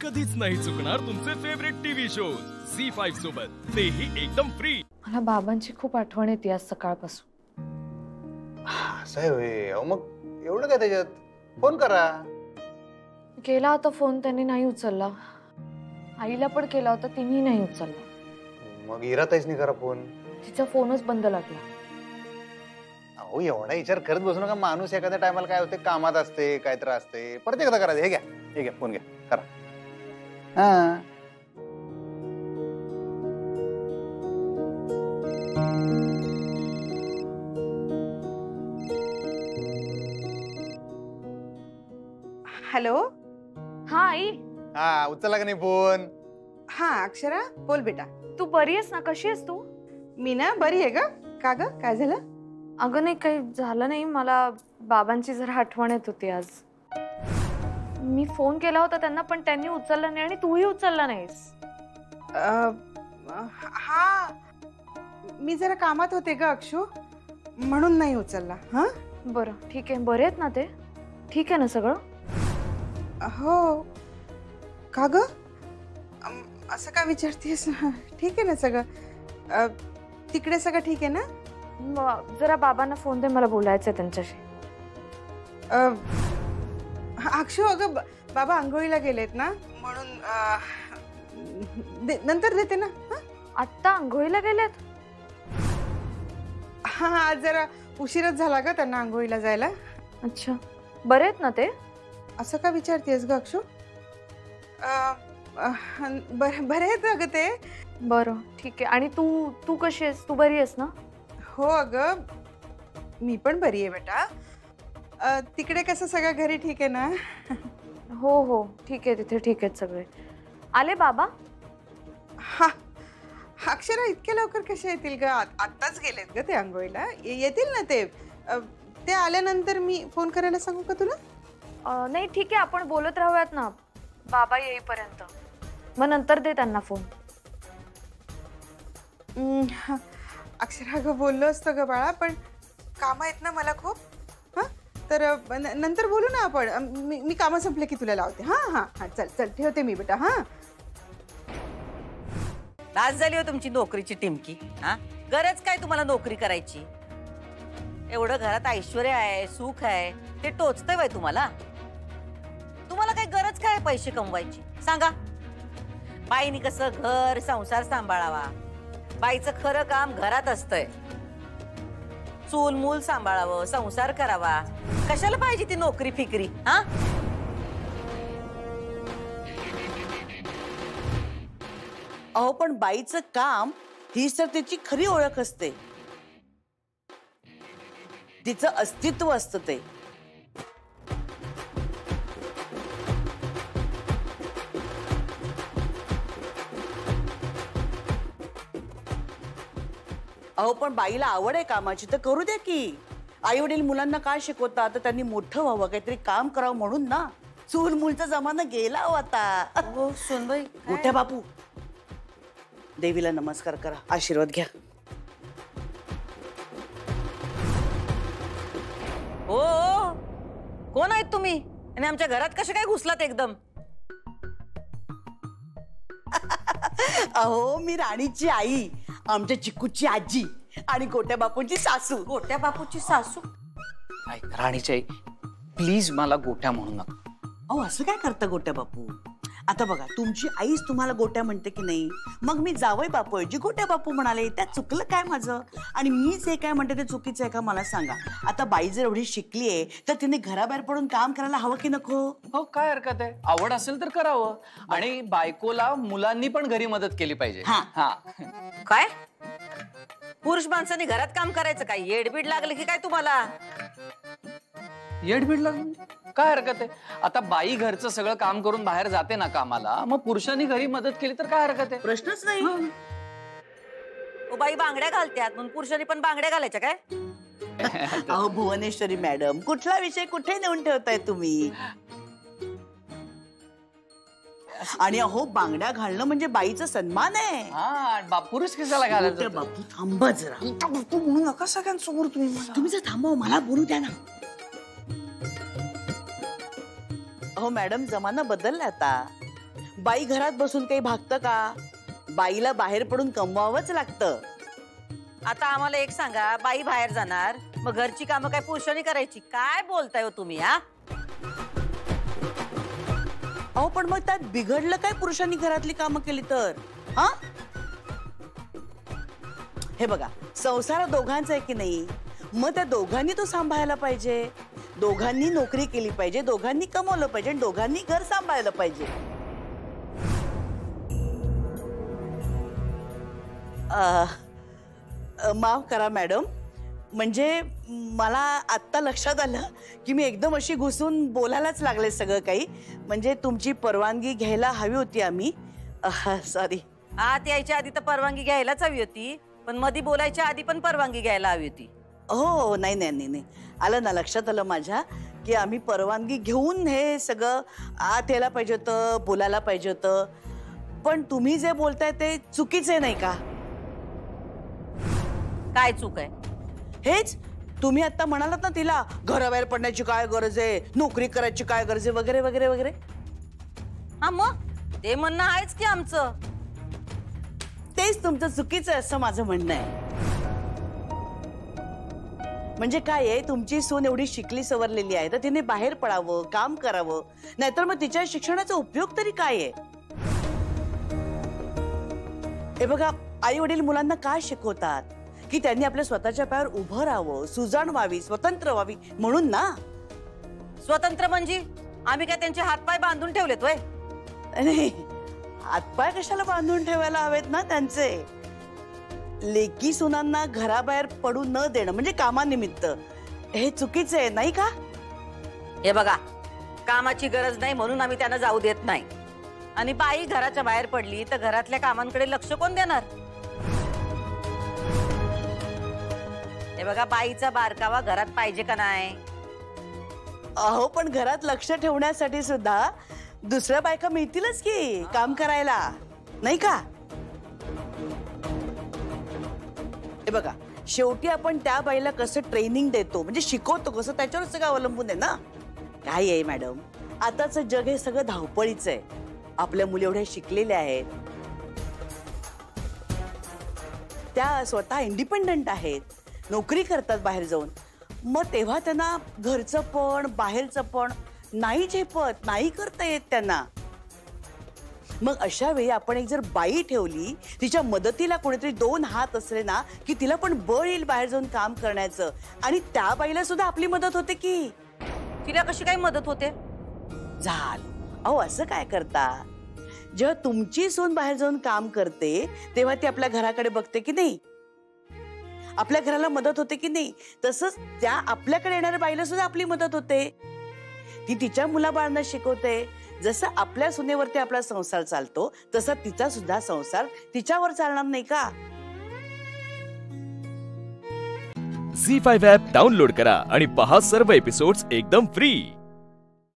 कधीच नाही चुकणार तुमचे फेवरेट टीव्ही शोज झी5 सोबत, तेही एकदम फ्री। मला बाबांची खूप आठवण येते आज सकाळपासून। असं आहे होय? अहो मग एवढं काय त्याच्यात, फोन करा। केला होता फोन, त्यांनी नाही उचलला। आईला पण केला होता, तिनेही नाही उचलला। मग इराताईसनी करा फोन, तिचा फोनच बंद लागला। अहो एवढा विचार करत बसू नका, माणूस एखाद्या टायमाला काय होते, कामात असते, काय तर असते, परत एकदा करा। हे घ्या फोन घ्या, करा। हा हॅलो। हा आई। हा उचलला का नाही फोन? हा अक्षरा बोल बेटा। तू बरी आहेस ना? कशी आहेस तू? मी ना बरी आहे ग। का ग काय झालं? अगं नाही, काही झालं नाही, मला बाबांची जरा आठवण येत होती आज। मी फोन केला होता त्यांना, पण त्यांनी उचलला नाही आणि तूही उचलला नाहीस। हा मी जरा कामात होते ग अक्षू, म्हणून नाही उचलला। हा बरं ठीक आहे। बरे आहेत ना ते? ठीक आहे ना सगळं? हो। का ग असं का विचारतेस? ठीक आहे ना सगळं? तिकडे सगळं ठीक आहे ना? जरा बाबांना फोन दे, मला बोलायचं आहे त्यांच्याशी। अक्षू अगं बाबा आंघोळीला गेलेत ना, म्हणून नंतर देते ना। आत्ता आंघोळीला गेलेत? हा आज जरा उशीरच झाला ग त्यांना आंघोळीला जायला। अच्छा, बरे आहेत ना ते? असं का विचारतेस ग अक्षू? बरे आहेत अगं ते। बरं ठीक आहे। आणि तू तू कशी आहेस? तू बरी आहेस ना? हो अगं मी पण बरी आहे बेटा। तिकडे कसं सगळं घरी ठीक आहे ना? हो हो ठीक आहे, तिथे ठीक आहेत सगळे। आले बाबा? हा अक्षरा इतक्या लवकर कसे येतील ग? आत्ताच गेलेत ग ते आंघोळीला, येतील ना ते। ते आल्यानंतर मी फोन करायला सांगू का तुला? नाही ठीक आहे, आपण बोलत राहूयात ना बाबा येईपर्यंत, मग नंतर दे त्यांना फोन। अक्षरा ग बोललो असतं ग बाळा, पण काम आहेत ना मला खूप। हा तर नंतर बोलू ना आपण। मी कामं संपले की तुला लावते। हा हा हा चल चल ठेवते मी बेटा। हा आज झाली हो तुमची नोकरीची टिमकी। हा गरज काय तुम्हाला नोकरी करायची? एवढं घरात ऐश्वर्य आहे, सुख आहे, ते टोचतंय बाई तुम्हाला? तुम्हाला काय गरज काय पैसे कमवायची सांगा? बाईनी कसं घर संसार सांभाळावा, बाईचं खरं काम घरात असतंय। चूल मूल सांभाळावं, संसार करावा, कशाला पाहिजे ती नोकरी फिकरी? हा अहो पण बाईचं काम हीच तर तिची खरी ओळख असते, तिचं अस्तित्व असतं ते। अहो पण बाईला आवड आहे कामाची तर करू द्या की। आई वडील मुलांना काय शिकवतात तर त्यांनी मोठं व्हावं, काहीतरी काम करावं म्हणून ना। चूल मूलचा जमाना गेला हो आता। हो सुनबाई, मोठ्या बापू देवीला नमस्कार करा, आशीर्वाद घ्या। हो कोण आहेत तुम्ही आणि आमच्या घरात कसे काय घुसलात एकदम? अहो मी राणीची आई, आमच्या चिकूची आजी आणि गोट्या बापूंची सासू। गोट्या बापूची सासू? राणीची आई प्लीज मला गोट्या म्हणू नका। अहो असं काय करता गोट्या बापू? आता बघा तुमची आईच तुम्हाला गोट्या म्हणते की नाही, मग मी जावई बापू जी गोट्या बापू म्हणाले, त्यात चुकलं काय माझं? आणि मी जे काय म्हणते ते चुकीचं आहे का मला सांगा? आता बाई जर एवढी शिकली आहे तर तिने घराबाहेर पडून काम करायला हवं की नको? हो काय हरकत आहे, आवड असेल तर करावं। आणि बायकोला मुलांनी पण घरी मदत केली पाहिजे। हा काय पुरुष माणसाने घरात काम करायचं काय? येडबीड लागलं की काय तुम्हाला? येडबीड लागून काय हरकत आहे? आता बाई घरचं सगळं काम करून बाहेर जाते ना कामाला, मग पुरुषांनी घरी मदत केली तर काय हरकत आहे? प्रश्नच नाही। बाई बांगड्या घालत्यात म्हणून पुरुषांनी पण बांगड्या घालायच्या काय? अहो भुवनेश्वरी मॅडम, कुठला विषय कुठे नेऊन ठेवताय तुम्ही? आणि अहो बांगड्या घालणं म्हणजे बाईचा सन्मान आहे। हा पुरुष कशाला घालायचं? बापू थांबा जरा, बापू म्हणू नका सगळ्यांसमोर तुम्ही जर थांबा, मला बोलू द्या ना। अहो मॅडम जमाना बदलला आता, बाई घरात बसून काही भागतं का? बाईला बाहेर पडून कमवावंच लागतं. आता आम्हाला एक सांगा, बाई बाहेर जाणार मग घरची कामं काय पुरुषांनी करायची? काय बोलताय हो तुम्ही? हा अहो पण मग त्यात बिघडलं काय पुरुषांनी घरातली कामं केली तर? हा हे बघा, संसार दोघांचा आहे की नाही, मग त्या दोघांनी तो सांभाळायला पाहिजे. दोघांनी नोकरी केली पाहिजे, दोघांनी कमवलं पाहिजे, दोघांनी घर सांभाळलं पाहिजे. माफ करा मॅडम, म्हणजे मला आत्ता लक्षात आलं की मी एकदम अशी घुसून बोलायलाच लागले सगळं काही. म्हणजे तुमची परवानगी घ्यायला हवी होती आम्ही. सॉरी. आत यायच्या आधी तर परवानगी घ्यायलाच हवी होती, पण मधी बोलायच्या आधी पण परवानगी घ्यायला हवी होती. हो नाही नाही नाही नाही, आलं ना, लक्षात आलं माझ्या की आम्ही परवानगी घेऊन हे सगळं आत यायला पाहिजे होतं, बोलायला पाहिजे होतं. पण तुम्ही जे बोलताय ते चुकीचे नाही का? काय चूक आहे? हेच तुम्ही आता म्हणालात ना तिला घराबाहेर पडण्याची काय गरज आहे, नोकरी करायची काय गरज आहे, वगैरे वगैरे वगैरे. हा मग ते म्हणणं आहेच की आमचं. तेच तुमचं चुकीचं आहे असं माझं म्हणणं आहे. म्हणजे काय आहे, तुमची सून एवढी शिकली सवरलेली आहे तर तिने बाहेर पडावं, काम करावं, नाहीतर मग तिच्या शिक्षणाचा उपयोग तरी काय आहे? हे बघा, आई वडील मुलांना काय शिकवतात की त्यांनी आपल्या स्वतःच्या पायावर उभं राहावं, सुजाण व्हावी, स्वतंत्र व्हावी म्हणून ना. स्वतंत्र म्हणजे आम्ही काय त्यांचे हातपाय बांधून ठेवलेत वय? नाही, हातपाय कशाला बांधून ठेवायला हवेत ना त्यांचे. लेकी सुनांना घराबाहेर पडू न देणं म्हणजे कामानिमित्त हे चुकीचं आहे नाही का? हे बघा, कामाची गरज नाही म्हणून आम्ही त्यांना जाऊ देत नाही. आणि बाई घराच्या बाहेर पडली तर घरातल्या कामांकडे लक्ष कोण देणार? हे बघा, बाईचा बारकावा घरात पाहिजे का नाही? अहो पण घरात लक्ष ठेवण्यासाठी सुद्धा दुसऱ्या बायका मिळतीलच की काम करायला, नाही का? हे बघा, शेवटी आपण त्या बाईला कसं ट्रेनिंग देतो म्हणजे शिकवतो कसं त्याच्यावर सगळं अवलंबून आहे ना. काय आहे मॅडम, आताचं जग हे सगळं धावपळीचं आहे. आपल्या मुली एवढ्या शिकलेल्या आहेत, त्या स्वतः इंडिपेंडंट आहेत, नोकरी करतात बाहेर जाऊन. मग तेव्हा त्यांना घरचं पण बाहेरचं पण नाही झेपत, नाही करता येत त्यांना. मग अशा वेळी आपण एक जर बाई ठेवली, तिच्या मदतीला कोणीतरी दोन हात असले ना की तिला पण बळ येईल बाहेर जाऊन काम करण्याचं. आणि त्या बाईला सुद्धा आपली मदत होते की. तिला कशी काय मदत होते? झालं. अहो असं काय करता, जेव्हा तुमची सून बाहेर जाऊन काम करते तेव्हा ती आपल्या घराकडे बघते की नाही, आपल्या घराला मदत होते की नाही. तसंच त्या आपल्याकडे येणाऱ्या बाईला सुद्धा आपली मदत होते. ती तिच्या मुलाबाळांना शिकवते. जसं आपल्या सुनेवरती आपला संसार चालतो तसा तिचा सुद्धा संसार तिच्यावर चालणार नाही का? झी5 ॲप डाउनलोड करा आणि पहा सर्व एपिसोड्स एकदम फ्री.